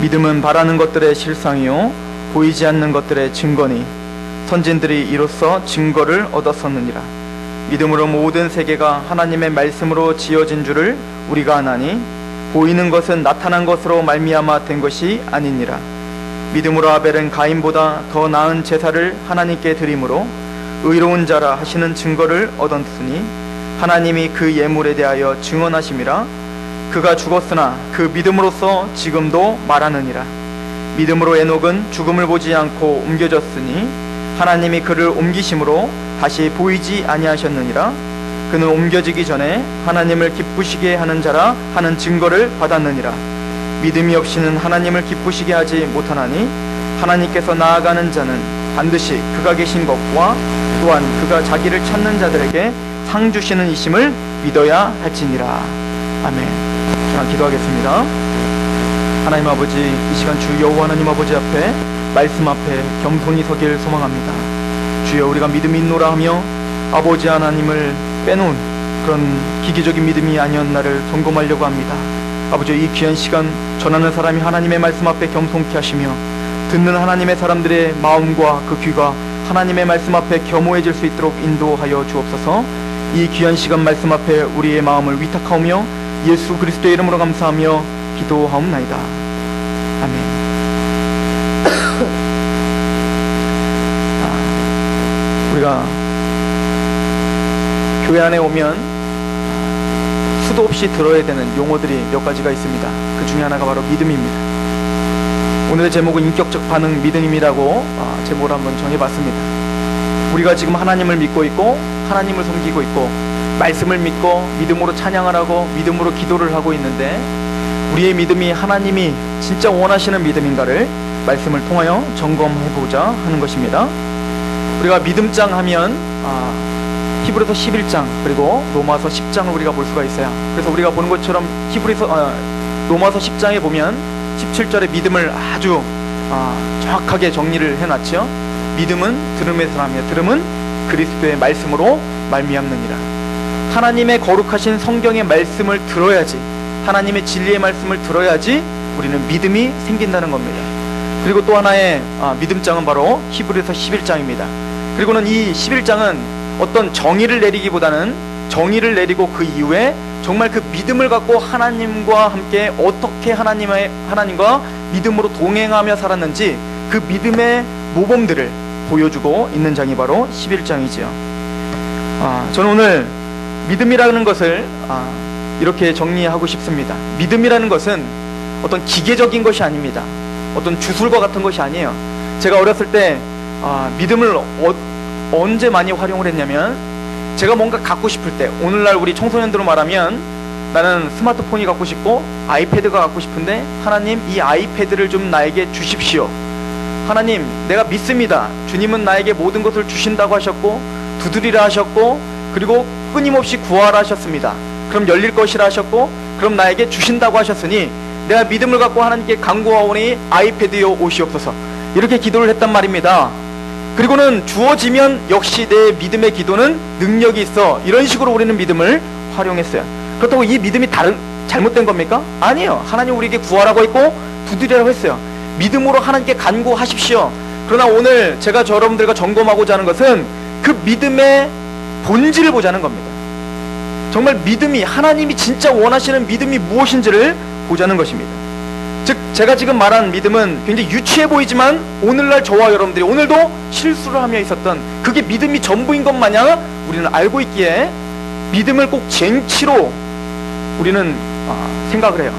믿음은 바라는 것들의 실상이요 보이지 않는 것들의 증거니 선진들이 이로써 증거를 얻었었느니라. 믿음으로 모든 세계가 하나님의 말씀으로 지어진 줄을 우리가 아나니 보이는 것은 나타난 것으로 말미암아 된 것이 아니니라. 믿음으로 아벨은 가인보다 더 나은 제사를 하나님께 드림으로 의로운 자라 하시는 증거를 얻었으니 하나님이 그 예물에 대하여 증언하심이라. 그가 죽었으나 그 믿음으로써 지금도 말하느니라. 믿음으로 에녹은 죽음을 보지 않고 옮겨졌으니 하나님이 그를 옮기심으로 다시 보이지 아니하셨느니라. 그는 옮겨지기 전에 하나님을 기쁘시게 하는 자라 하는 증거를 받았느니라. 믿음이 없이는 하나님을 기쁘시게 하지 못하나니 하나님께서 나아가는 자는 반드시 그가 계신 것과 또한 그가 자기를 찾는 자들에게 상 주시는 이심을 믿어야 할지니라. 아멘. 자, 기도하겠습니다. 하나님 아버지, 이 시간 주 여호와 하나님 아버지 앞에 말씀 앞에 겸손히 서길 소망합니다. 주여, 우리가 믿음이 있노라 하며 아버지 하나님을 빼놓은 그런 기계적인 믿음이 아니었나를 점검하려고 합니다. 아버지, 이 귀한 시간 전하는 사람이 하나님의 말씀 앞에 겸손케 하시며 듣는 하나님의 사람들의 마음과 그 귀가 하나님의 말씀 앞에 겸허해질 수 있도록 인도하여 주옵소서. 이 귀한 시간 말씀 앞에 우리의 마음을 위탁하오며 예수 그리스도의 이름으로 감사하며 기도하옵나이다. 아멘. 우리가 교회 안에 오면 수도 없이 들어야 되는 용어들이 몇 가지가 있습니다. 그 중에 하나가 바로 믿음입니다. 오늘의 제목은 인격적 반응 믿음이라고 제목을 한번 정해봤습니다. 우리가 지금 하나님을 믿고 있고 하나님을 섬기고 있고 말씀을 믿고 믿음으로 찬양을 하고 믿음으로 기도를 하고 있는데 우리의 믿음이 하나님이 진짜 원하시는 믿음인가를 말씀을 통하여 점검해보자 하는 것입니다. 우리가 믿음장 하면 히브리서 11장 그리고 로마서 10장을 우리가 볼 수가 있어요. 그래서 우리가 보는 것처럼 로마서 10장에 보면 17절에 믿음을 아주 정확하게 정리를 해놨죠. 믿음은 들음에서 나며 들음은 그리스도의 말씀으로 말미암느니라. 하나님의 거룩하신 성경의 말씀을 들어야지, 하나님의 진리의 말씀을 들어야지 우리는 믿음이 생긴다는 겁니다. 그리고 또 하나의 믿음장은 바로 히브리서 11장입니다. 그리고는 이 11장은 어떤 정의를 내리기보다는 정의를 내리고 그 이후에 정말 그 믿음을 갖고 하나님과 함께 어떻게 하나님과 믿음으로 동행하며 살았는지 그 믿음의 모범들을 보여주고 있는 장이 바로 11장이지요. 저는 오늘 믿음이라는 것을 이렇게 정리하고 싶습니다. 믿음이라는 것은 어떤 기계적인 것이 아닙니다. 어떤 주술과 같은 것이 아니에요. 제가 어렸을 때 믿음을 언제 많이 활용을 했냐면, 제가 뭔가 갖고 싶을 때, 오늘날 우리 청소년들로 말하면 나는 스마트폰이 갖고 싶고 아이패드가 갖고 싶은데 하나님, 이 아이패드를 좀 나에게 주십시오. 하나님, 내가 믿습니다. 주님은 나에게 모든 것을 주신다고 하셨고 두드리라 하셨고 그리고 끊임없이 구하라 하셨습니다. 그럼 열릴 것이라 하셨고 그럼 나에게 주신다고 하셨으니 내가 믿음을 갖고 하나님께 간구하오니 아이패드여 오시옵소서, 이렇게 기도를 했단 말입니다. 그리고는 주어지면 역시 내 믿음의 기도는 능력이 있어, 이런 식으로 우리는 믿음을 활용했어요. 그렇다고 이 믿음이 잘못된 겁니까? 아니에요. 하나님 우리에게 구하라고 했고 두드리라고 했어요. 믿음으로 하나님께 간구하십시오. 그러나 오늘 제가 여러분들과 점검하고자 하는 것은 그 믿음의 본질을 보자는 겁니다. 정말 믿음이, 하나님이 진짜 원하시는 믿음이 무엇인지를 보자는 것입니다. 즉 제가 지금 말한 믿음은 굉장히 유치해 보이지만 오늘날 저와 여러분들이 오늘도 실수를 하며 있었던 그게 믿음이 전부인 것 마냥 우리는 알고 있기에 믿음을 꼭 쟁취로 우리는 생각을 해요.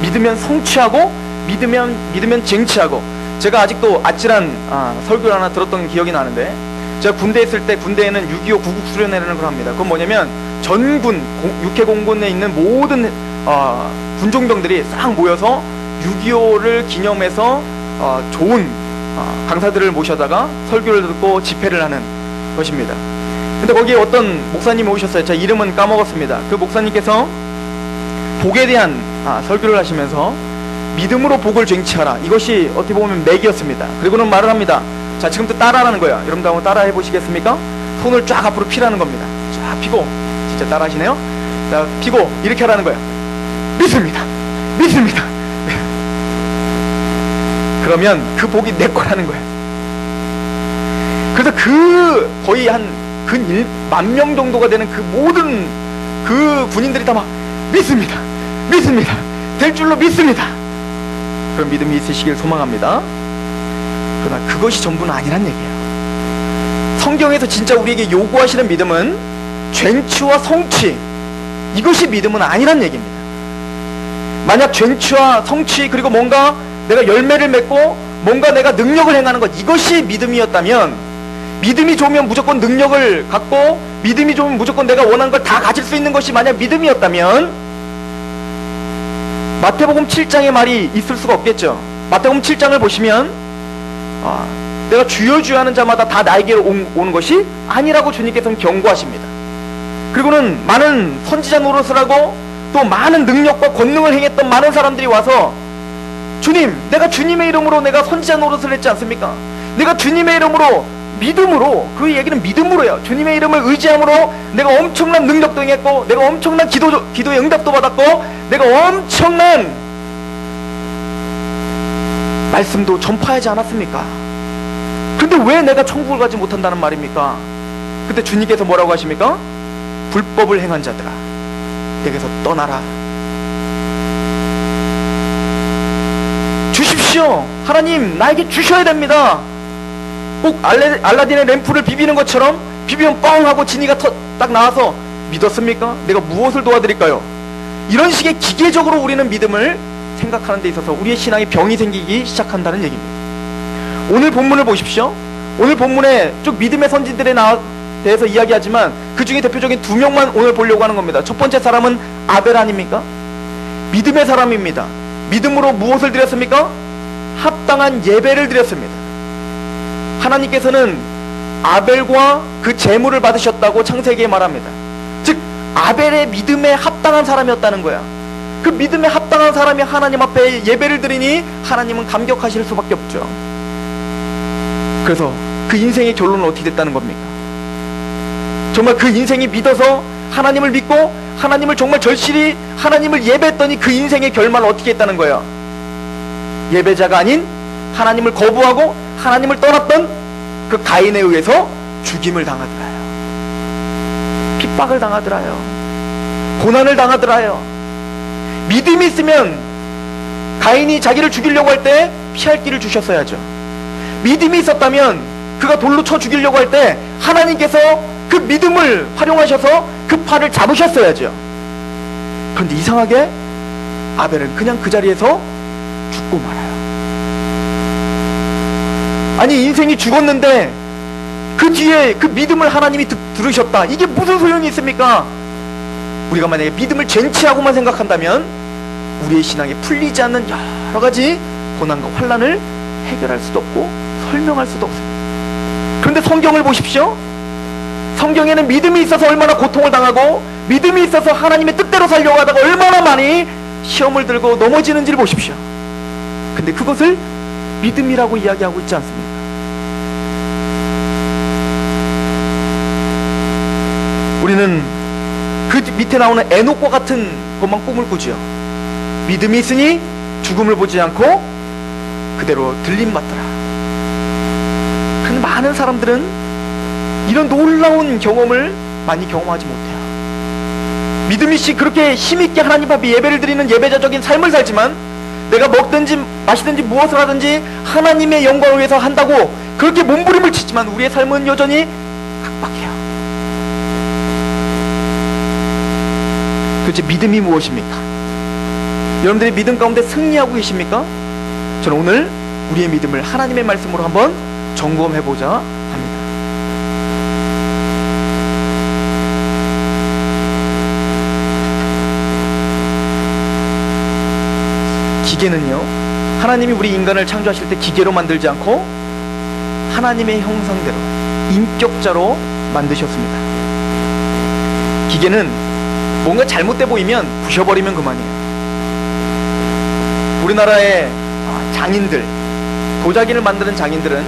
믿으면 성취하고 믿으면 쟁취하고. 제가 아직도 아찔한 설교를 하나 들었던 기억이 나는데, 제가 군대에 있을 때 군대에는 6.25 구국수련회라는 걸 합니다. 그건 뭐냐면 전군 육해공군에 있는 모든 군종병들이 싹 모여서 6.25를 기념해서 좋은 강사들을 모셔다가 설교를 듣고 집회를 하는 것입니다. 근데 거기에 어떤 목사님이 오셨어요. 제 이름은 까먹었습니다. 그 목사님께서 복에 대한 설교를 하시면서 믿음으로 복을 쟁취하라, 이것이 어떻게 보면 맥이었습니다. 그리고는 말을 합니다. 자, 지금부터 따라하라는 거야. 여러분들 한번 따라 해보시겠습니까? 손을 쫙 앞으로 피라는 겁니다. 쫙 피고, 진짜 따라 하시네요. 자, 피고 이렇게 하라는 거야. 믿습니다. 그러면 그 복이 내 거라는 거야. 그래서 그 거의 한 근 1만 명 정도가 되는 그 모든 그 군인들이 다 막 믿습니다. 될 줄로 믿습니다. 그런 믿음이 있으시길 소망합니다. 그러나 그것이 전부는 아니란 얘기예요. 성경에서 진짜 우리에게 요구하시는 믿음은 쟁취와 성취, 이것이 믿음은 아니란 얘기입니다. 만약 쟁취와 성취, 그리고 뭔가 내가 열매를 맺고 뭔가 내가 능력을 행하는 것, 이것이 믿음이었다면, 믿음이 좋으면 무조건 능력을 갖고 믿음이 좋으면 무조건 내가 원하는 걸 다 가질 수 있는 것이 만약 믿음이었다면 마태복음 7장의 말이 있을 수가 없겠죠. 마태복음 7장을 보시면 내가 주여 주여 하는 자마다 다 나에게로 오는 것이 아니라고 주님께서는 경고하십니다. 그리고는 많은 선지자 노릇을 하고 또 많은 능력과 권능을 행했던 많은 사람들이 와서 주님, 내가 주님의 이름으로 내가 선지자 노릇을 했지 않습니까? 내가 주님의 이름으로 믿음으로, 그 얘기는 믿음으로요. 주님의 이름을 의지함으로 내가 엄청난 능력도 행했고, 내가 엄청난 기도의 응답도 받았고, 내가 엄청난 말씀도 전파하지 않았습니까? 근데 왜 내가 천국을 가지 못한다는 말입니까? 그때 주님께서 뭐라고 하십니까? 불법을 행한 자들아, 내게서 떠나라. 주십시오. 하나님, 나에게 주셔야 됩니다. 꼭 알라딘의 램프를 비비는 것처럼 비비면 뻥 하고 진이가 딱 나와서 믿었습니까? 내가 무엇을 도와드릴까요? 이런 식의 기계적으로 우리는 믿음을 생각하는 데 있어서 우리의 신앙에 병이 생기기 시작한다는 얘기입니다. 오늘 본문을 보십시오. 오늘 본문에 쭉 믿음의 선지들에 대해서 이야기하지만 그 중에 대표적인 두 명만 오늘 보려고 하는 겁니다. 첫 번째 사람은 아벨 아닙니까? 믿음의 사람입니다. 믿음으로 무엇을 드렸습니까? 합당한 예배를 드렸습니다. 하나님께서는 아벨과 그 제물을 받으셨다고 창세기에 말합니다. 즉 아벨의 믿음에 합당한 사람이었다는 거야. 그 믿음에 합당한 사람이 하나님 앞에 예배를 드리니 하나님은 감격하실 수밖에 없죠. 그래서 그 인생의 결론은 어떻게 됐다는 겁니까? 정말 그 인생이 믿어서 하나님을 믿고 하나님을 정말 절실히 하나님을 예배했더니 그 인생의 결말을 어떻게 했다는 거예요? 예배자가 아닌 하나님을 거부하고 하나님을 떠났던 그 가인에 의해서 죽임을 당하더라요. 핍박을 당하더라요. 고난을 당하더라요. 믿음이 있으면 가인이 자기를 죽이려고 할 때 피할 길을 주셨어야죠. 믿음이 있었다면 그가 돌로 쳐 죽이려고 할 때 하나님께서 그 믿음을 활용하셔서 그 팔을 잡으셨어야죠. 그런데 이상하게 아벨은 그냥 그 자리에서 죽고 말아요. 아니 인생이 죽었는데 그 뒤에 그 믿음을 하나님이 들으셨다. 이게 무슨 소용이 있습니까? 우리가 만약에 믿음을 쟁취하고만 생각한다면 우리의 신앙에 풀리지 않는 여러 가지 고난과 환난을 해결할 수도 없고 설명할 수도 없습니다. 그런데 성경을 보십시오. 성경에는 믿음이 있어서 얼마나 고통을 당하고 믿음이 있어서 하나님의 뜻대로 살려고 하다가 얼마나 많이 시험을 들고 넘어지는지를 보십시오. 근데 그것을 믿음이라고 이야기하고 있지 않습니까? 우리는 그 밑에 나오는 에녹과 같은 것만 꿈을 꾸지요. 믿음이 있으니 죽음을 보지 않고 그대로 들림받더라. 그런데 많은 사람들은 이런 놀라운 경험을 많이 경험하지 못해요. 믿음이 씨 그렇게 힘있게 하나님 앞에 예배를 드리는 예배자적인 삶을 살지만 내가 먹든지 마시든지 무엇을 하든지 하나님의 영광을 위해서 한다고 그렇게 몸부림을 치지만 우리의 삶은 여전히 각박해요. 도대체 믿음이 무엇입니까? 여러분들이 믿음 가운데 승리하고 계십니까? 저는 오늘 우리의 믿음을 하나님의 말씀으로 한번 점검해보자 합니다. 기계는요, 하나님이 우리 인간을 창조하실 때 기계로 만들지 않고 하나님의 형상대로 인격자로 만드셨습니다. 기계는 뭔가 잘못돼 보이면 부셔버리면 그만이에요. 우리나라의 장인들, 도자기를 만드는 장인들은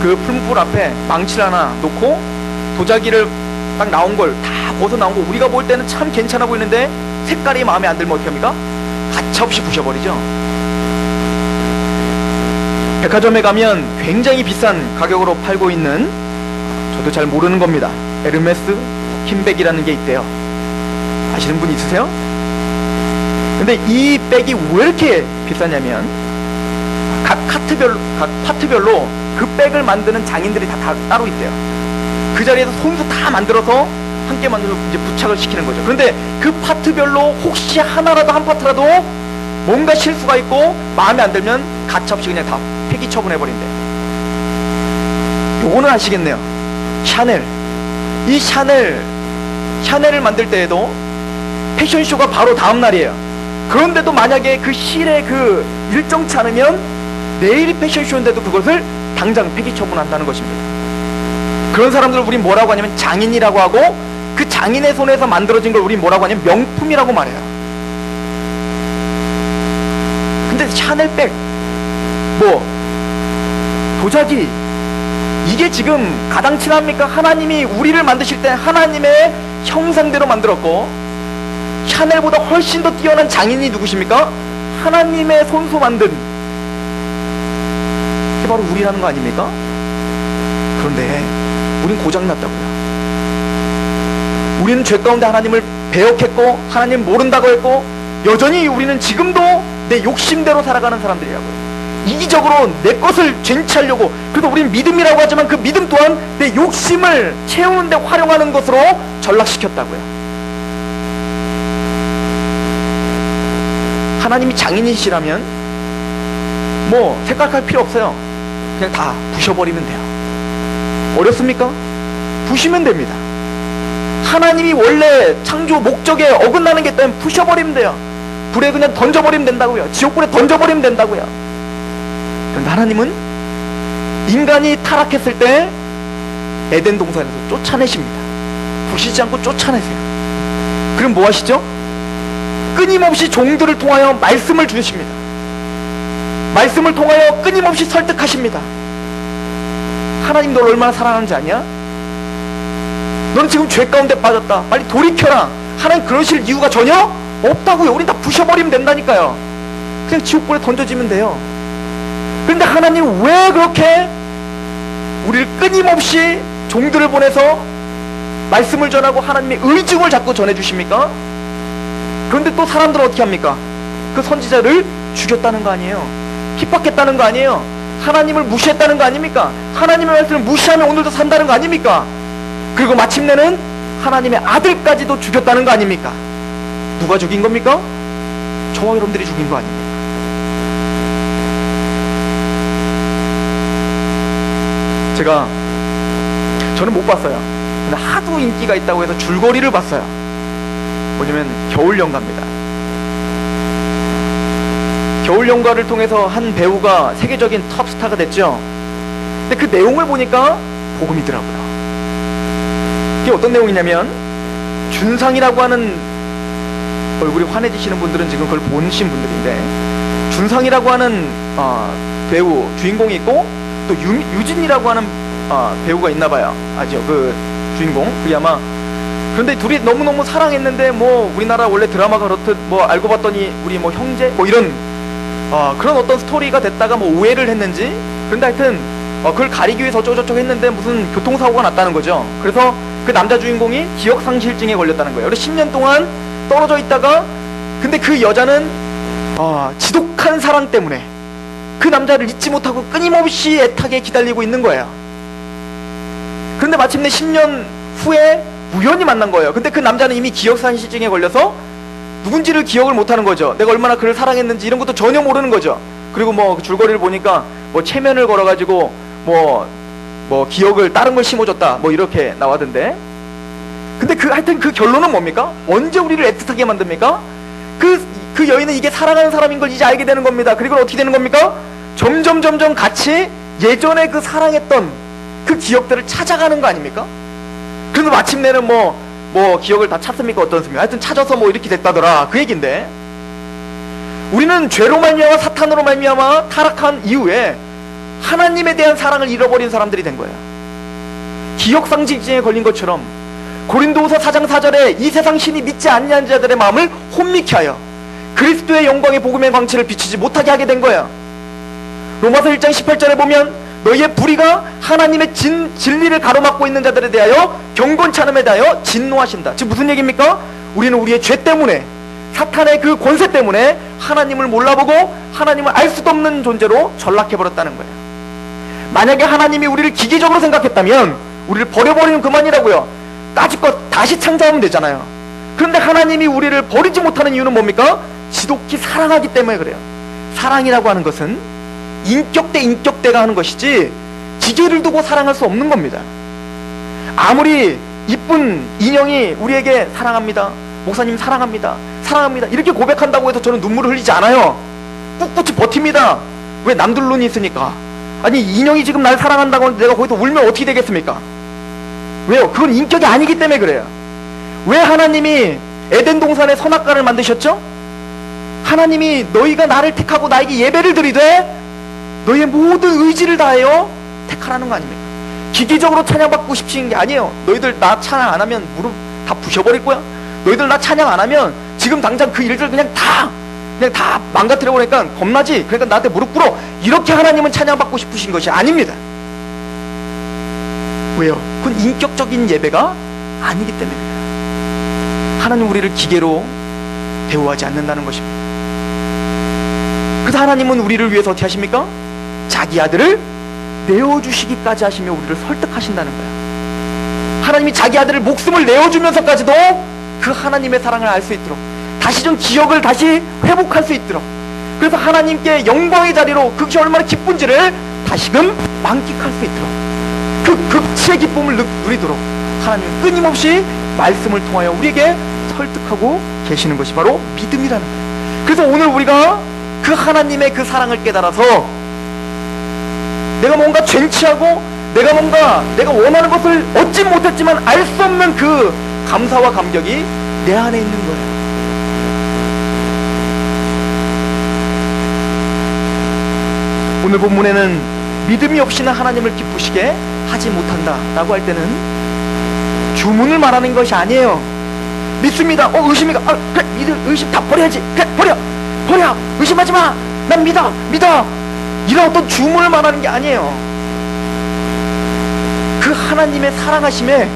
그 풀무불 앞에 망치를 하나 놓고 도자기를 딱 나온 걸 다 벗어 나온 거 우리가 볼 때는 참 괜찮아 보이는데 색깔이 마음에 안 들면 어떻게 합니까? 가차없이 부셔버리죠. 백화점에 가면 굉장히 비싼 가격으로 팔고 있는, 저도 잘 모르는 겁니다, 에르메스 흰백이라는 게 있대요. 아시는 분 있으세요? 근데 이 백이 왜 이렇게 비싸냐면 각 파트별로 그 백을 만드는 장인들이 다 따로 있대요. 그 자리에서 손수 다 만들어서 함께 만들어서 이제 부착을 시키는 거죠. 그런데 그 파트별로 혹시 하나라도, 한 파트라도 뭔가 실수가 있고 마음에 안 들면 가차없이 그냥 다 폐기 처분해버린대. 요거는 아시겠네요. 샤넬. 이 샤넬을 만들 때에도 패션쇼가 바로 다음 날이에요. 그런데도 만약에 그 실에 그 일정치 않으면 내일이 패션쇼인데도 그것을 당장 폐기 처분한다는 것입니다. 그런 사람들을 우린 뭐라고 하냐면 장인이라고 하고, 그 장인의 손에서 만들어진 걸 우린 뭐라고 하냐면 명품이라고 말해요. 근데 샤넬백, 도자기, 이게 지금 가당치납니까? 하나님이 우리를 만드실 때 하나님의 형상대로 만들었고, 샤넬보다 훨씬 더 뛰어난 장인이 누구십니까? 하나님의 손수 만든, 그게 바로 우리라는 거 아닙니까? 그런데 우린 고장났다고요. 우리는 죄 가운데 하나님을 배역했고 하나님 모른다고 했고, 여전히 우리는 지금도 내 욕심대로 살아가는 사람들이라고요. 이기적으로 내 것을 쟁취하려고. 그래서 우리는 믿음이라고 하지만 그 믿음 또한 내 욕심을 채우는 데 활용하는 것으로 전락시켰다고요. 하나님이 장인이시라면 생각할 필요 없어요. 그냥 다 부셔버리면 돼요. 어렵습니까? 부시면 됩니다. 하나님이 원래 창조 목적에 어긋나는 게 있다면 부셔버리면 돼요. 불에 그냥 던져버리면 된다고요. 지옥불에 던져버리면 된다고요. 그런데 하나님은 인간이 타락했을 때 에덴 동산에서 쫓아내십니다. 부시지 않고 쫓아내세요. 그럼 뭐 하시죠? 끊임없이 종들을 통하여 말씀을 주십니다. 말씀을 통하여 끊임없이 설득하십니다. 하나님 널 얼마나 사랑하는지 아냐? 넌 지금 죄 가운데 빠졌다. 빨리 돌이켜라. 하나님 그러실 이유가 전혀 없다고요. 우린 다 부셔버리면 된다니까요. 그냥 지옥불에 던져지면 돼요. 그런데 하나님 왜 그렇게 우리를 끊임없이 종들을 보내서 말씀을 전하고 하나님의 의중을 자꾸 전해주십니까? 그런데 또 사람들은 어떻게 합니까? 그 선지자를 죽였다는 거 아니에요. 핍박했다는 거 아니에요. 하나님을 무시했다는 거 아닙니까? 하나님의 말씀을 무시하면 오늘도 산다는 거 아닙니까? 그리고 마침내는 하나님의 아들까지도 죽였다는 거 아닙니까? 누가 죽인 겁니까? 저와 여러분들이 죽인 거 아닙니까? 저는 못 봤어요. 근데 하도 인기가 있다고 해서 줄거리를 봤어요. 뭐냐면 겨울연가입니다. 겨울연가를 통해서 한 배우가 세계적인 톱스타가 됐죠. 근데 그 내용을 보니까 복음이더라고요. 이게 어떤 내용이냐면, 준상이라고 하는, 얼굴이 환해지시는 분들은 지금 그걸 보신 분들인데, 준상이라고 하는 배우 주인공이 있고, 또 유진이라고 하는 배우가 있나봐요. 아죠, 그 주인공. 그게 아마, 그런데 둘이 너무너무 사랑했는데 우리나라 원래 드라마가 그렇듯 알고 봤더니 우리 형제 이런 그런 어떤 스토리가 됐다가 오해를 했는지, 그런데 하여튼 그걸 가리기 위해서 어쩌고저쩌고 했는데 무슨 교통사고가 났다는 거죠. 그래서 그 남자 주인공이 기억상실증에 걸렸다는 거예요. 그래서 10년 동안 떨어져 있다가, 근데 그 여자는 지독한 사랑 때문에 그 남자를 잊지 못하고 끊임없이 애타게 기다리고 있는 거예요. 그런데 마침내 10년 후에 우연히 만난 거예요. 근데 그 남자는 이미 기억상실증에 걸려서 누군지를 기억을 못하는 거죠. 내가 얼마나 그를 사랑했는지 이런 것도 전혀 모르는 거죠. 그리고 그 줄거리를 보니까 체면을 걸어가지고 기억을 다른 걸 심어줬다 이렇게 나왔던데, 근데 하여튼 그 결론은 뭡니까? 언제 우리를 애틋하게 만듭니까? 그 여인은 이게 사랑하는 사람인 걸 이제 알게 되는 겁니다. 그리고 어떻게 되는 겁니까? 점점 같이 예전에 그 사랑했던 그 기억들을 찾아가는 거 아닙니까? 그래서 마침내는 기억을 다 찾습니까? 어떻습니까? 하여튼 찾아서 이렇게 됐다더라, 그 얘기인데, 우리는 죄로 말미암아 사탄으로 말미암아 타락한 이후에 하나님에 대한 사랑을 잃어버린 사람들이 된 거예요. 기억상실증에 걸린 것처럼 고린도후서 4장 4절에 이 세상 신이 믿지 않는 자들의 마음을 혼미케 하여 그리스도의 영광의 복음의 광채를 비추지 못하게 하게 된 거예요. 로마서 1장 18절에 보면 너희의 불의가 하나님의 진리를 가로막고 있는 자들에 대하여 경건치 않음에 대하여 진노하신다. 즉 무슨 얘기입니까? 우리는 우리의 죄 때문에, 사탄의 그 권세 때문에 하나님을 몰라보고 하나님을 알 수도 없는 존재로 전락해버렸다는 거예요. 만약에 하나님이 우리를 기계적으로 생각했다면 우리를 버려버리면 그만이라고요. 까짓것 다시 창조하면 되잖아요. 그런데 하나님이 우리를 버리지 못하는 이유는 뭡니까? 지독히 사랑하기 때문에 그래요. 사랑이라고 하는 것은 인격 대 인격대가 하는 것이지 기계를 두고 사랑할 수 없는 겁니다. 아무리 이쁜 인형이 우리에게 사랑합니다, 목사님 사랑합니다, 사랑합니다 이렇게 고백한다고 해서 저는 눈물을 흘리지 않아요. 꿋꿋이 버팁니다. 왜? 남들 눈이 있으니까. 아니 인형이 지금 날 사랑한다고 하는데 내가 거기서 울면 어떻게 되겠습니까? 왜요? 그건 인격이 아니기 때문에 그래요. 왜 하나님이 에덴 동산에 선악과를 만드셨죠? 하나님이 너희가 나를 택하고 나에게 예배를 드리되 너희의 모든 의지를 다하여 택하라는 거 아닙니까? 기계적으로 찬양받고 싶으신 게 아니에요. 너희들 나 찬양 안 하면 무릎 다 부셔버릴 거야. 너희들 나 찬양 안 하면 지금 당장 그 일들 그냥 다 망가뜨려 버리니까 겁나지. 그러니까 나한테 무릎 꿇어. 이렇게 하나님은 찬양받고 싶으신 것이 아닙니다. 왜요? 그건 인격적인 예배가 아니기 때문에 그래요. 하나님 우리를 기계로 대우하지 않는다는 것입니다. 그래서 하나님은 우리를 위해서 어떻게 하십니까? 자기 아들을 내어주시기까지 하시며 우리를 설득하신다는 거예요. 하나님이 자기 아들을 목숨을 내어주면서까지도 그 하나님의 사랑을 알 수 있도록, 다시 좀 기억을 다시 회복할 수 있도록, 그래서 하나님께 영광의 자리로 그것이 얼마나 기쁜지를 다시금 만끽할 수 있도록, 그 극치의 기쁨을 누리도록 하나님은 끊임없이 말씀을 통하여 우리에게 설득하고 계시는 것이 바로 믿음이라는 거예요. 그래서 오늘 우리가 그 하나님의 그 사랑을 깨달아서 내가 뭔가 쟁취하고 내가 원하는 것을 얻지 못했지만 알 수 없는 그 감사와 감격이 내 안에 있는 거예요. 오늘 본문에는 믿음이 없이는 하나님을 기쁘시게 하지 못한다 라고 할 때는 주문을 말하는 것이 아니에요. 믿습니다. 의심이가 그래, 의심 다 버려야지. 그래, 버려. 의심하지 마. 난 믿어. 이런 어떤 주문을 말하는 게 아니에요. 그 하나님의 사랑하심에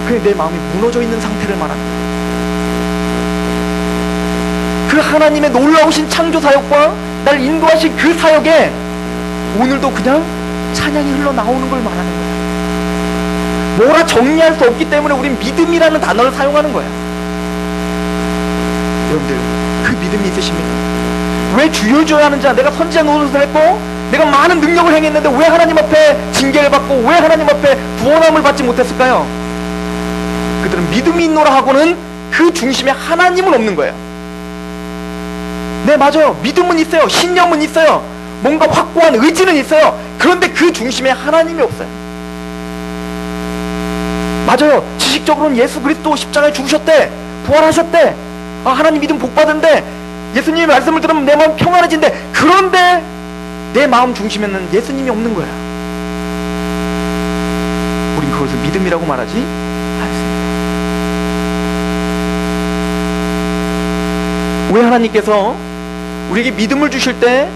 그냥 내 마음이 무너져 있는 상태를 말합니다. 그 하나님의 놀라우신 창조 사역과 날 인도하신 그 사역에 오늘도 그냥 찬양이 흘러나오는 걸 말하는 거예요. 뭐라 정리할 수 없기 때문에 우린 믿음이라는 단어를 사용하는 거예요. 여러분들 그 믿음이 있으십니까? 왜 주여주여 하는 자, 내가 선지자 노릇을 했고 내가 많은 능력을 행했는데 왜 하나님 앞에 징계를 받고 왜 하나님 앞에 구원함을 받지 못했을까요? 그들은 믿음이 있노라 하고는 그 중심에 하나님은 없는 거예요. 네, 맞아요. 믿음은 있어요. 신념은 있어요. 뭔가 확고한 의지는 있어요. 그런데 그 중심에 하나님이 없어요. 맞아요. 지식적으로는 예수 그리스도 십자가에 죽으셨대, 부활하셨대, 하나님 믿음 복 받은데 예수님의 말씀을 들으면 내 마음 평안해진대. 그런데 내 마음 중심에는 예수님이 없는 거야. 우린 그것을 믿음이라고 말하지 않습니다. 왜 하나님께서 우리에게 믿음을 주실 때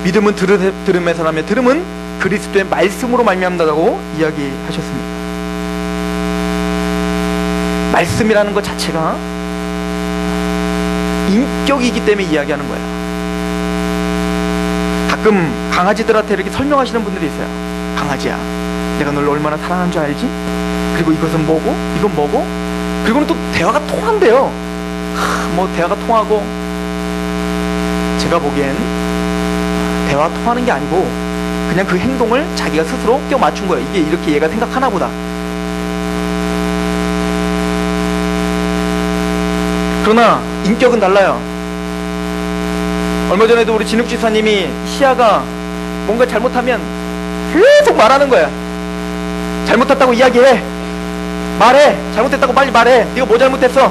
믿음은 들음의 사람의 들음은 그리스도의 말씀으로 말미암는다고 이야기하셨습니다. 말씀이라는 것 자체가 인격이기 때문에 이야기하는 거예요. 가끔 강아지들한테 이렇게 설명하시는 분들이 있어요. 강아지야, 내가 널 얼마나 사랑하는 줄 알지? 그리고 이것은 뭐고 이건 뭐고, 그리고는 또 대화가 통한대요. 뭐 대화가 통하고, 제가 보기엔 대화 통하는 게 아니고 그냥 그 행동을 자기가 스스로 껴 맞춘 거예요. 이게 이렇게 얘가 생각하나 보다. 그러나 인격은 달라요. 얼마 전에도 우리 진욱지사님이 시아가 뭔가 잘못하면 계속 말하는 거야. 잘못했다고 이야기해. 말해. 잘못했다고 빨리 말해. 네가 뭐 잘못했어?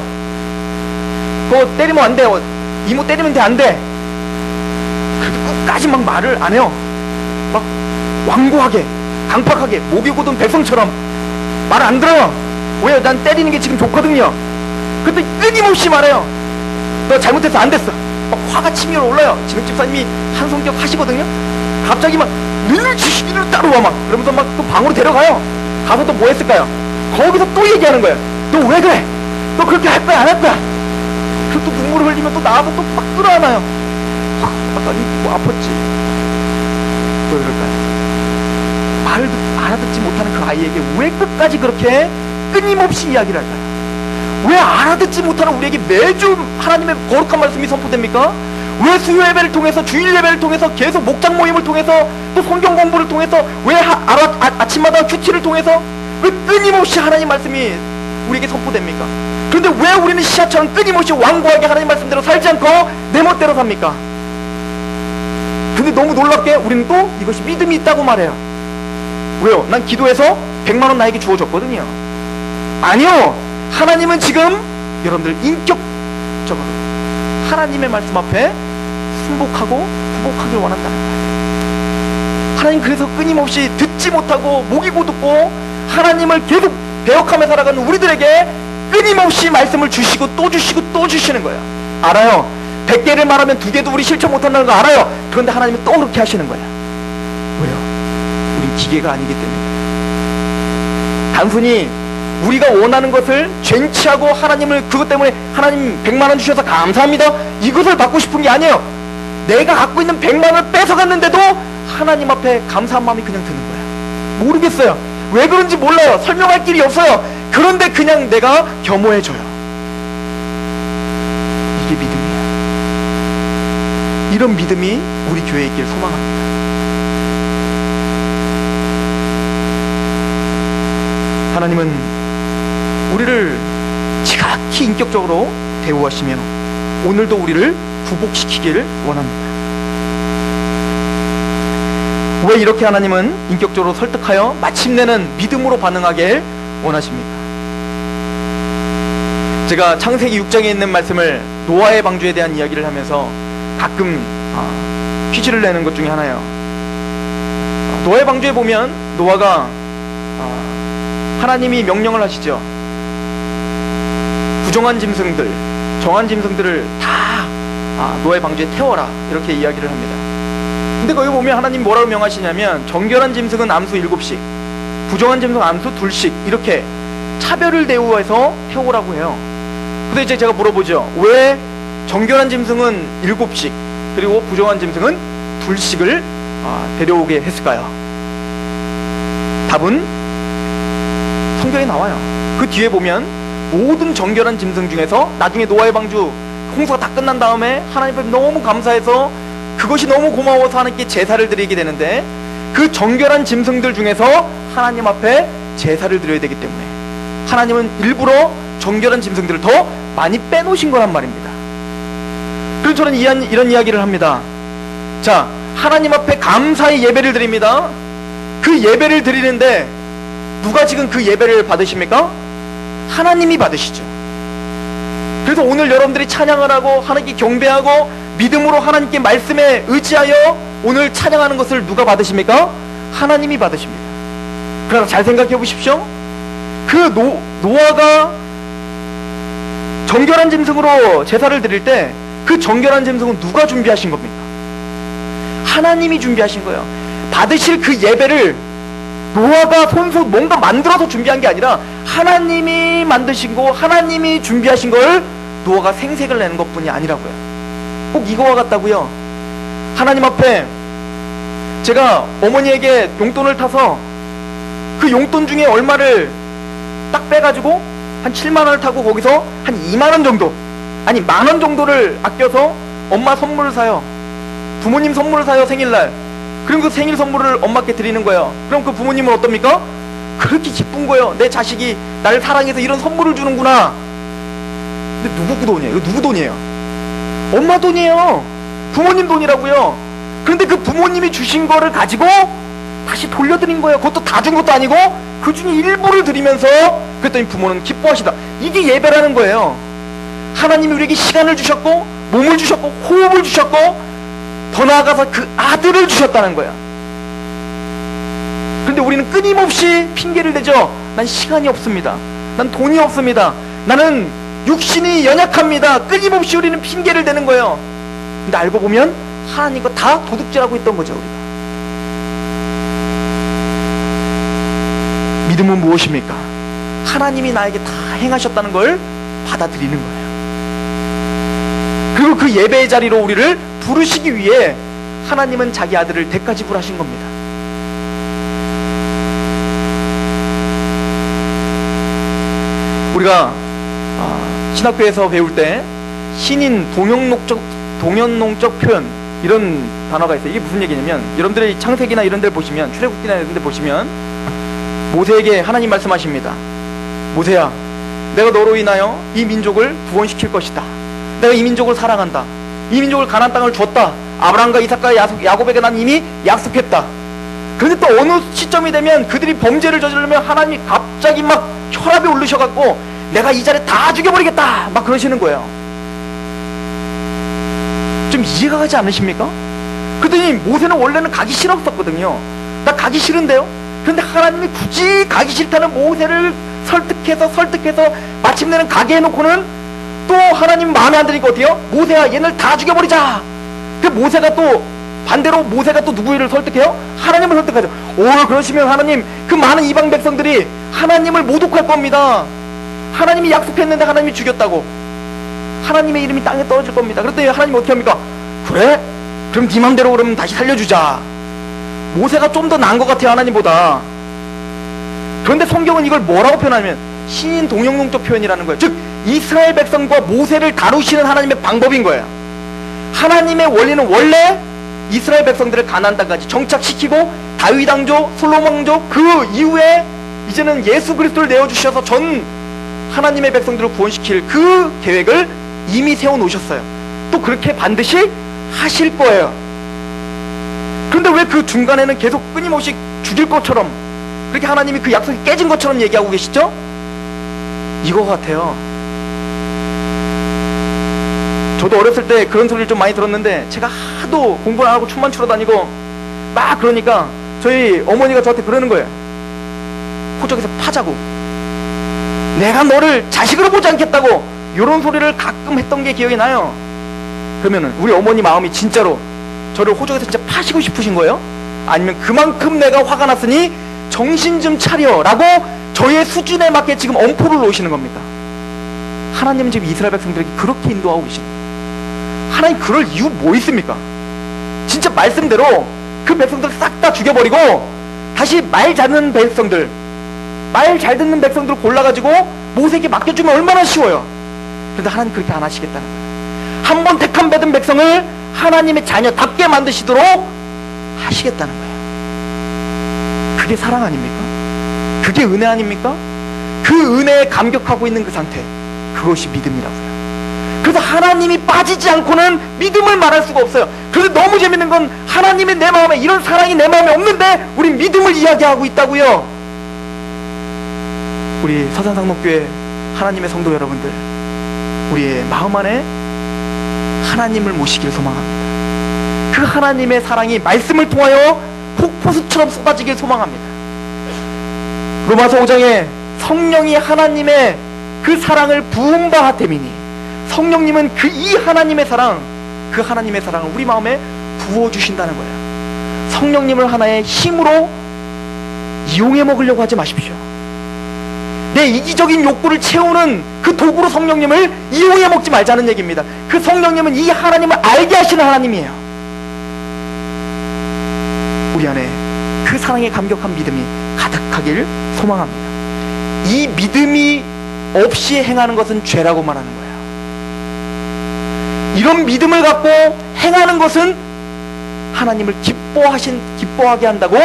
그거 때리면 안 돼. 이모 때리면 돼, 안 돼? 그렇게 끝까지 막 말을 안 해요. 막 완고하게, 강팍하게, 목이 곧은 백성처럼 말 안 들어요. 왜요? 난 때리는 게 지금 좋거든요. 근데 끊임없이 말해요. 너 잘못해서 안 됐어. 막 화가 치밀어 올라요. 진욱 집사님이 한 성격 하시거든요. 갑자기 막 늘 지식인으로 따라와 막 그러면서 막 또 방으로 데려가요. 가서 또 뭐 했을까요? 거기서 또 얘기하는 거예요. 너 왜 그래? 너 그렇게 할 거야 안 할 거야? 그리고 또 눈물을 흘리면 또 나와서 또 막 끌어안아요. 아까 뭐 아팠지? 왜 그럴까요? 말을 알아듣지 못하는 그 아이에게 왜 끝까지 그렇게 끊임없이 이야기를 할까요? 왜 알아듣지 못하는 우리에게 매주 하나님의 거룩한 말씀이 선포됩니까? 왜 수요 예배를 통해서, 주일 예배를 통해서, 계속 목장 모임을 통해서, 또 성경 공부를 통해서, 왜 아침마다 큐티를 통해서 왜 끊임없이 하나님 말씀이 우리에게 선포됩니까? 그런데 왜 우리는 시아처럼 끊임없이 완고하게 하나님 말씀대로 살지 않고 내 멋대로 삽니까? 근데 너무 놀랍게 우리는 또 이것이 믿음이 있다고 말해요. 왜요? 난 기도해서 100만원 나에게 주어졌거든요. 아니요! 하나님은 지금 여러분들 인격적으로 하나님의 말씀 앞에 순복하고 부복하길 원한다는 거예요. 하나님 그래서 끊임없이 듣지 못하고 목이 고듣고 하나님을 계속 배역하며 살아가는 우리들에게 끊임없이 말씀을 주시고 또 주시고 또 주시는 거예요. 알아요. 100개를 말하면 2개도 우리 실천 못한다는 거 알아요. 그런데 하나님은 또 그렇게 하시는 거예요. 왜요? 우린 기계가 아니기 때문에. 단순히 우리가 원하는 것을 쟁취하고 하나님을 그것 때문에 하나님 100만원 주셔서 감사합니다 이것을 받고 싶은 게 아니에요. 내가 갖고 있는 100만원을 뺏어갔는데도 하나님 앞에 감사한 마음이 그냥 드는 거예요. 모르겠어요. 왜 그런지 몰라요. 설명할 길이 없어요. 그런데 그냥 내가 겸허해져요. 이게 믿음이에요. 이런 믿음이 우리 교회에 있길 소망합니다. 하나님은 우리를 지각히 인격적으로 대우하시며 오늘도 우리를 구복시키기를 원합니다. 왜 이렇게 하나님은 인격적으로 설득하여 마침내는 믿음으로 반응하길 원하십니까? 제가 창세기 6장에 있는 말씀을 노아의 방주에 대한 이야기를 하면서 가끔 퀴즈를 내는 것 중에 하나예요. 노아의 방주에 보면 노아가 하나님이 명령을 하시죠. 부정한 짐승들, 정한 짐승들을 다 노아의 방주에 태워라 이렇게 이야기를 합니다. 근데 거기 보면 하나님 뭐라고 명하시냐면 정결한 짐승은 암수 7씩, 부정한 짐승은 암수 2씩 이렇게 차별을 대우해서 태우라고 해요. 근데 이제 제가 물어보죠. 왜 정결한 짐승은 7씩 그리고 부정한 짐승은 2씩을 데려오게 했을까요? 답은 성경에 나와요. 그 뒤에 보면 모든 정결한 짐승 중에서 나중에 노아의 방주 홍수가 다 끝난 다음에 하나님 앞에 너무 감사해서 그것이 너무 고마워서 하나님께 제사를 드리게 되는데 그 정결한 짐승들 중에서 하나님 앞에 제사를 드려야 되기 때문에 하나님은 일부러 정결한 짐승들을 더 많이 빼놓으신 거란 말입니다. 그래서 저는 이런 이야기를 합니다. 자, 하나님 앞에 감사의 예배를 드립니다. 그 예배를 드리는데 누가 지금 그 예배를 받으십니까? 하나님이 받으시죠. 그래서 오늘 여러분들이 찬양을 하고 하나님께 경배하고 믿음으로 하나님께 말씀에 의지하여 오늘 찬양하는 것을 누가 받으십니까? 하나님이 받으십니다. 그러나 잘 생각해 보십시오. 그 노아가 정결한 짐승으로 제사를 드릴 때 그 정결한 짐승은 누가 준비하신 겁니까? 하나님이 준비하신 거예요. 받으실 그 예배를 노아가 손수 뭔가 만들어서 준비한 게 아니라 하나님이 만드신 거, 하나님이 준비하신 걸 노아가 생색을 내는 것뿐이 아니라고요. 꼭 이거와 같다고요. 하나님 앞에 제가 어머니에게 용돈을 타서 그 용돈 중에 얼마를 딱 빼가지고 한 7만 원을 타고 거기서 한 2만 원 정도, 아니 10,000원 정도를 아껴서 엄마 선물을 사요. 부모님 선물을 사요, 생일날. 그럼 그 생일 선물을 엄마께 드리는 거예요. 그럼 그 부모님은 어떻습니까? 그렇게 기쁜 거예요. 내 자식이 나를 사랑해서 이런 선물을 주는구나. 근데 누구 돈이에요? 이거 누구 돈이에요? 엄마 돈이에요. 부모님 돈이라고요. 그런데 그 부모님이 주신 거를 가지고 다시 돌려드린 거예요. 그것도 다 준 것도 아니고 그 중에 일부를 드리면서 그랬더니 부모는 기뻐하시다. 이게 예배라는 거예요. 하나님이 우리에게 시간을 주셨고 몸을 주셨고 호흡을 주셨고 더 나아가서 그 아들을 주셨다는 거야. 그런데 우리는 끊임없이 핑계를 대죠. 난 시간이 없습니다. 난 돈이 없습니다. 나는 육신이 연약합니다. 끊임없이 우리는 핑계를 대는 거예요. 근데 알고 보면 하나님과 다 도둑질하고 있던 거죠, 우리가. 믿음은 무엇입니까? 하나님이 나에게 다 행하셨다는 걸 받아들이는 거예요. 그리고 그 예배의 자리로 우리를 부르시기 위해 하나님은 자기 아들을 대가지불하신 겁니다. 우리가 신학교에서 배울 때 신인 동연농적 표현, 이런 단어가 있어요. 이게 무슨 얘기냐면, 여러분들이 창세기나 이런 데를 보시면, 출애굽기나 이런 데 보시면 모세에게 하나님 말씀하십니다. 모세야, 내가 너로 인하여 이 민족을 구원시킬 것이다. 내가 이 민족을 사랑한다. 이 민족을 가나안 땅을 줬다. 아브라함과 이삭과 야곱에게 난 이미 약속했다. 그런데 또 어느 시점이 되면 그들이 범죄를 저지르면 하나님이 갑자기 막 혈압이 오르셔갖고 내가 이 자리에 다 죽여버리겠다 막 그러시는 거예요. 좀 이해가 가지 않으십니까? 그랬더니 모세는 원래는 가기 싫었었거든요. 나 가기 싫은데요? 그런데 하나님이 굳이 가기 싫다는 모세를 설득해서 마침내는 가게 해놓고는 또 하나님 마음에 안 드니까 어때요? 모세야, 얘를 다 죽여버리자. 그 모세가 또 반대로 모세가 또 누구를 설득해요? 하나님을 설득하죠. 그러시면 하나님, 그 많은 이방 백성들이 하나님을 모독할 겁니다. 하나님이 약속했는데 하나님이 죽였다고. 하나님의 이름이 땅에 떨어질 겁니다. 그랬더니 하나님이 어떻게 합니까? 그래? 그럼 네 맘대로 그러면 다시 살려주자. 모세가 좀 더 나은 것 같아요, 하나님보다. 그런데 성경은 이걸 뭐라고 표현하냐면 신인 동연농적 표현이라는 거예요. 즉 이스라엘 백성과 모세를 다루시는 하나님의 방법인 거예요. 하나님의 원리는 원래 이스라엘 백성들을 가나안 땅까지 정착시키고 다윗 왕조, 솔로몬 왕조, 그 이후에 이제는 예수 그리스도를 내어주셔서 전 하나님의 백성들을 구원시킬 그 계획을 이미 세워놓으셨어요. 또 그렇게 반드시 하실 거예요. 그런데 왜 그 중간에는 계속 끊임없이 죽일 것처럼, 그렇게 하나님이 그 약속이 깨진 것처럼 얘기하고 계시죠? 이거 같아요. 저도 어렸을 때 그런 소리를 좀 많이 들었는데, 제가 하도 공부를 안 하고 춤만 추러 다니고 막 그러니까 저희 어머니가 저한테 그러는 거예요. 호적에서 파자고, 내가 너를 자식으로 보지 않겠다고, 이런 소리를 가끔 했던 게 기억이 나요. 그러면은 우리 어머니 마음이 진짜로 저를 호적에서 진짜 파시고 싶으신 거예요? 아니면 그만큼 내가 화가 났으니 정신 좀 차려 라고 저의 수준에 맞게 지금 엄포를 놓으시는 겁니까? 하나님은 지금 이스라엘 백성들에게 그렇게 인도하고 계십니다. 하나님 그럴 이유 뭐 있습니까? 진짜 말씀대로 그 백성들 싹 다 죽여버리고 다시 말 잘 듣는 백성들, 말 잘 듣는 백성들을 골라가지고 모세에게 맡겨주면 얼마나 쉬워요. 그런데 하나님 그렇게 안 하시겠다는 거예요. 한 번 택함 받은 백성을 하나님의 자녀답게 만드시도록 하시겠다는 거예요. 그게 사랑 아닙니까? 그게 은혜 아닙니까? 그 은혜에 감격하고 있는 그 상태, 그것이 믿음이라고요. 그래서 하나님이 빠지지 않고는 믿음을 말할 수가 없어요. 그런데 너무 재밌는 건 하나님의 내 마음에 이런 사랑이 내 마음에 없는데 우린 믿음을 이야기하고 있다고요. 우리 서산상록교회 하나님의 성도 여러분들, 우리의 마음 안에 하나님을 모시길 소망합니다. 그 하나님의 사랑이 말씀을 통하여 폭포수처럼 쏟아지길 소망합니다. 로마서 5장에 성령이 하나님의 그 사랑을 부은 바 하태미니, 성령님은 이 하나님의 사랑, 그 하나님의 사랑을 우리 마음에 부어주신다는 거예요. 성령님을 하나의 힘으로 이용해 먹으려고 하지 마십시오. 내 이기적인 욕구를 채우는 그 도구로 성령님을 이용해 먹지 말자는 얘기입니다. 그 성령님은 이 하나님을 알게 하시는 하나님이에요. 우리 안에 그 사랑에 감격한 믿음이 가득하길 소망합니다. 이 믿음이 없이 행하는 것은 죄라고 말하는 거예요. 이런 믿음을 갖고 행하는 것은 하나님을 기뻐하게 한다고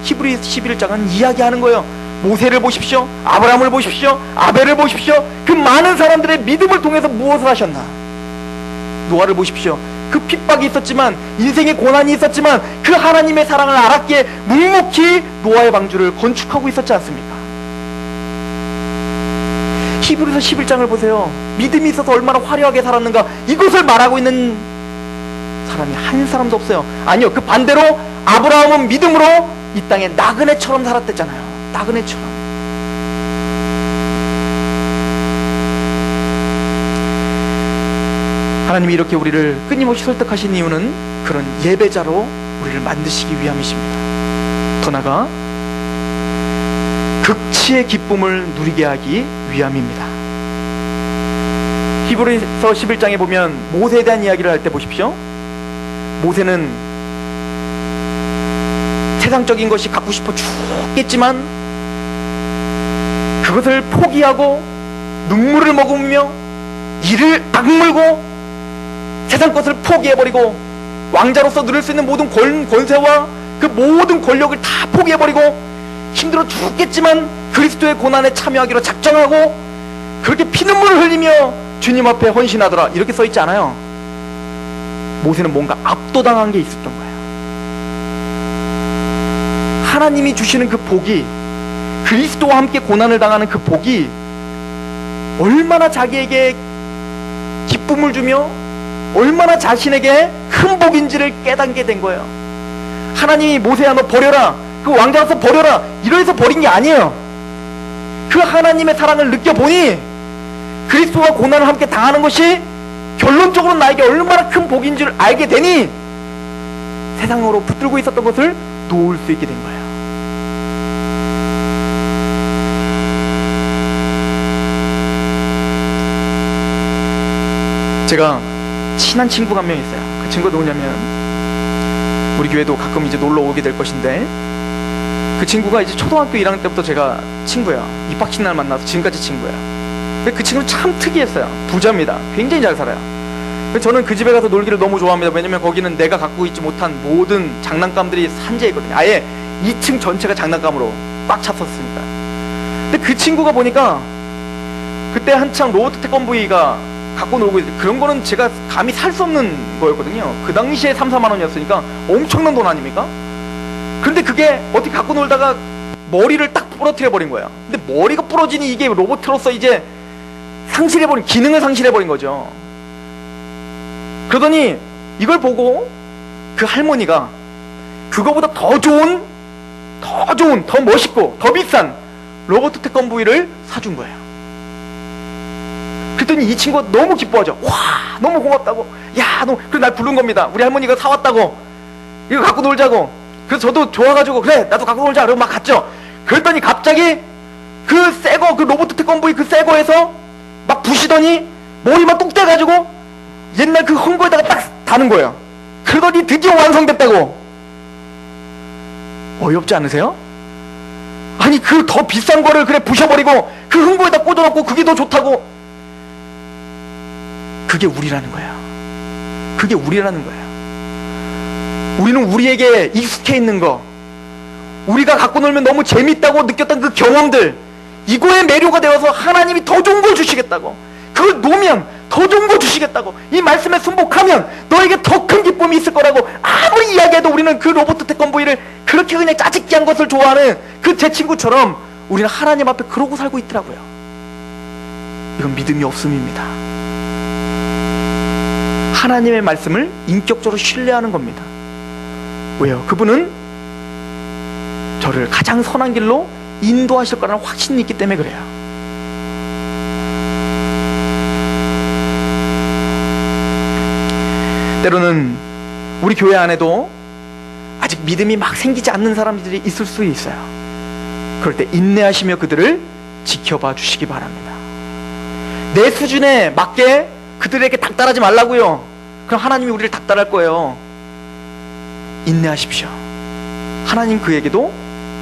히브리 11장은 이야기하는 거예요. 모세를 보십시오. 아브라함을 보십시오. 아벨을 보십시오. 그 많은 사람들의 믿음을 통해서 무엇을 하셨나? 노아를 보십시오. 그 핍박이 있었지만, 인생의 고난이 있었지만 그 하나님의 사랑을 알았기에 묵묵히 노아의 방주를 건축하고 있었지 않습니까? 히브리서 11장을 보세요. 믿음이 있어서 얼마나 화려하게 살았는가, 이것을 말하고 있는 사람이 한 사람도 없어요. 아니요, 그 반대로 아브라함은 믿음으로 이 땅에 나그네처럼 살았댔잖아요. 나그네처럼. 하나님이 이렇게 우리를 끊임없이 설득하신 이유는 그런 예배자로 우리를 만드시기 위함이십니다. 더 나아가 극치의 기쁨을 누리게 하기 위함입니다. 히브리서 11장에 보면 모세에 대한 이야기를 할 때 보십시오. 모세는 세상적인 것이 갖고 싶어 죽겠지만 그것을 포기하고 눈물을 머금으며 이를 악물고 세상 것을 포기해버리고 왕자로서 누릴 수 있는 모든 권세와 그 모든 권력을 다 포기해버리고 힘들어 죽겠지만 그리스도의 고난에 참여하기로 작정하고 그렇게 피눈물을 흘리며 주님 앞에 헌신하더라, 이렇게 써있지 않아요. 모세는 뭔가 압도당한 게 있었던 거예요. 하나님이 주시는 그 복이, 그리스도와 함께 고난을 당하는 그 복이 얼마나 자기에게 기쁨을 주며 얼마나 자신에게 큰 복인지를 깨닫게 된 거예요. 하나님이 모세야 너 버려라, 그 왕자로서 버려라, 이러해서 버린 게 아니에요. 그 하나님의 사랑을 느껴보니 그리스도와 고난을 함께 당하는 것이 결론적으로 나에게 얼마나 큰 복인 줄 알게 되니 세상으로 붙들고 있었던 것을 놓을 수 있게 된 거예요. 제가 친한 친구가 한 명 있어요. 그 친구가 누구냐면 우리 교회도 가끔 이제 놀러 오게 될 것인데, 그 친구가 이제 초등학교 1학년 때부터 제가 친구야. 입학식 날 만나서 지금까지 친구야. 근데 그 친구는 참 특이했어요. 부자입니다. 굉장히 잘 살아요. 저는 그 집에 가서 놀기를 너무 좋아합니다. 왜냐면 거기는 내가 갖고 있지 못한 모든 장난감들이 산재해 있거든요. 아예 2층 전체가 장난감으로 꽉 찼었으니까. 근데 그 친구가 보니까 그때 한창 로버트 태권브이가 갖고 놀고 있어요. 그런 거는 제가 감히 살 수 없는 거였거든요. 그 당시에 3, 4만 원이었으니까 엄청난 돈 아닙니까? 그런데 그게 어떻게 갖고 놀다가 머리를 딱 부러뜨려 버린 거야. 근데 머리가 부러지니 이게 로봇으로서 이제 상실해버린, 기능을 상실해버린 거죠. 그러더니 이걸 보고 그 할머니가 그거보다 더 좋은, 더 멋있고 더 비싼 로버트 태권브이를 사준 거예요. 그랬더니 이 친구가 너무 기뻐하죠. 와, 너무 고맙다고. 야, 너, 그래 날 부른 겁니다. 우리 할머니가 사왔다고. 이거 갖고 놀자고. 그래서 저도 좋아가지고 그래 나도 갖고 놀자. 그러고 막 갔죠. 그랬더니 갑자기 그 새거, 그 로버트 태권브이 그 새거에서 막 부시더니 머리만 뚝 떼가지고 옛날 그 흥거에다가 딱 다는 거예요. 그러더니 드디어 완성됐다고. 어이없지 않으세요? 아니 그 더 비싼 거를 그래 부셔버리고 그 흥거에다 꽂아놓고 그게 더 좋다고. 그게 우리라는 거야. 그게 우리라는 거야. 우리는 우리에게 익숙해 있는 거, 우리가 갖고 놀면 너무 재밌다고 느꼈던 그 경험들, 이거에 매료가 되어서 하나님이 더 좋은 걸 주시겠다고, 그걸 놓으면 더 좋은 걸 주시겠다고, 이 말씀에 순복하면 너에게 더 큰 기쁨이 있을 거라고 아무리 이야기해도 우리는 그 로버트 태권브이를 그렇게 그냥 짜집기한 것을 좋아하는 그 제 친구처럼 우리는 하나님 앞에 그러고 살고 있더라고요. 이건 믿음이 없음입니다. 하나님의 말씀을 인격적으로 신뢰하는 겁니다. 왜요? 그분은 저를 가장 선한 길로 인도하실 거라는 확신이 있기 때문에 그래요. 때로는 우리 교회 안에도 아직 믿음이 막 생기지 않는 사람들이 있을 수 있어요. 그럴 때 인내하시며 그들을 지켜봐 주시기 바랍니다. 내 수준에 맞게 그들에게 닥달하지 말라고요. 그럼 하나님이 우리를 닥달할 거예요. 인내하십시오. 하나님 그에게도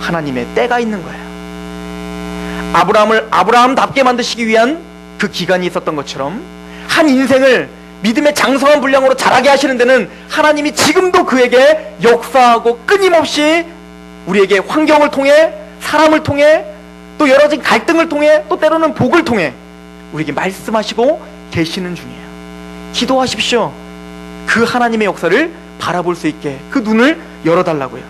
하나님의 때가 있는 거예요. 아브라함을 아브라함답게 만드시기 위한 그 기간이 있었던 것처럼 한 인생을 믿음의 장성한 분량으로 자라게 하시는 데는 하나님이 지금도 그에게 역사하고 끊임없이 우리에게 환경을 통해, 사람을 통해, 또 여러 가지 갈등을 통해, 또 때로는 복을 통해 우리에게 말씀하시고 계시는 중이에요. 기도하십시오. 그 하나님의 역사를 바라볼 수 있게 그 눈을 열어달라고요.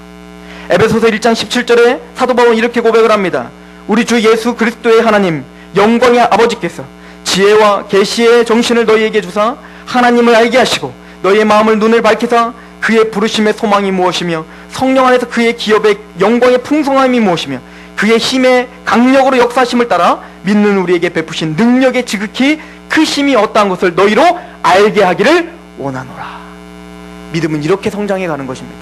에베소서 1장 17절에 사도 바울은 이렇게 고백을 합니다. 우리 주 예수 그리스도의 하나님 영광의 아버지께서 지혜와 계시의 정신을 너희에게 주사 하나님을 알게 하시고 너희의 마음을 눈을 밝히사 그의 부르심의 소망이 무엇이며 성령 안에서 그의 기업의 영광의 풍성함이 무엇이며 그의 힘의 강력으로 역사하심을 따라 믿는 우리에게 베푸신 능력의 지극히 크심이 어떠한 것을 너희로 알게 하기를 원하노라. 믿음은 이렇게 성장해 가는 것입니다.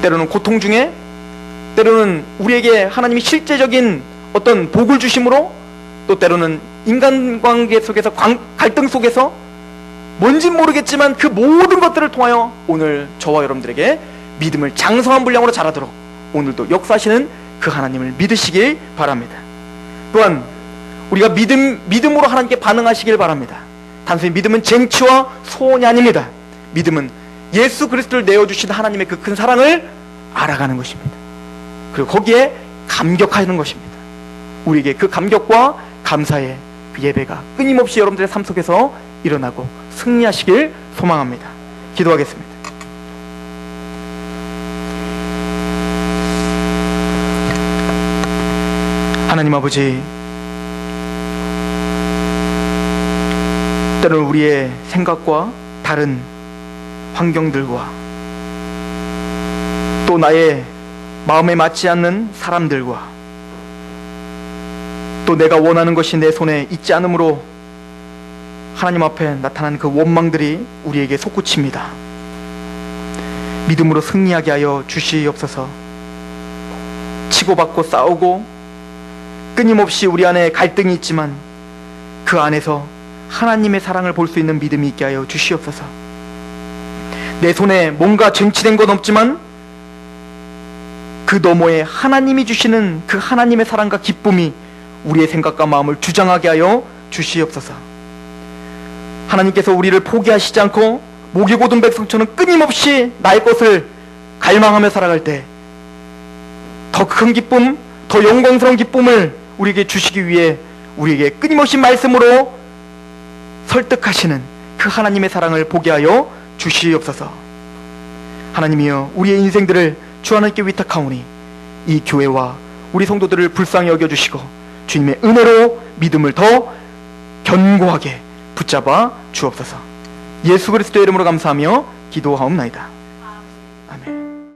때로는 고통 중에, 때로는 우리에게 하나님이 실제적인 어떤 복을 주심으로, 또 때로는 인간관계 속에서 갈등 속에서 뭔진 모르겠지만 그 모든 것들을 통하여 오늘 저와 여러분들에게 믿음을 장성한 분량으로 자라도록 오늘도 역사하시는 그 하나님을 믿으시길 바랍니다. 또한 우리가 믿음으로 하나님께 반응하시길 바랍니다. 단순히 믿음은 쟁취와 소원이 아닙니다. 믿음은 예수 그리스도를 내어주신 하나님의 그 큰 사랑을 알아가는 것입니다. 그리고 거기에 감격하는 것입니다. 우리에게 그 감격과 감사의 그 예배가 끊임없이 여러분들의 삶 속에서 일어나고 승리하시길 소망합니다. 기도하겠습니다. 하나님 아버지, 때로는 우리의 생각과 다른 환경들과 또 나의 마음에 맞지 않는 사람들과 또 내가 원하는 것이 내 손에 있지 않으므로 하나님 앞에 나타난 그 원망들이 우리에게 솟구칩니다. 믿음으로 승리하게 하여 주시옵소서. 치고받고 싸우고 끊임없이 우리 안에 갈등이 있지만 그 안에서 하나님의 사랑을 볼 수 있는 믿음이 있게 하여 주시옵소서. 내 손에 뭔가 쟁취된 건 없지만 그 너머에 하나님이 주시는 그 하나님의 사랑과 기쁨이 우리의 생각과 마음을 주장하게 하여 주시옵소서. 하나님께서 우리를 포기하시지 않고 목이 고든 백성처럼 끊임없이 나의 것을 갈망하며 살아갈 때 더 큰 기쁨, 더 영광스러운 기쁨을 우리에게 주시기 위해 우리에게 끊임없이 말씀으로 설득하시는 그 하나님의 사랑을 보게 하여 주시옵소서. 하나님이여, 우리의 인생들을 주 하나님께 위탁하오니 이 교회와 우리 성도들을 불쌍히 여겨주시고 주님의 은혜로 믿음을 더 견고하게 붙잡아 주옵소서. 예수 그리스도의 이름으로 감사하며 기도하옵나이다.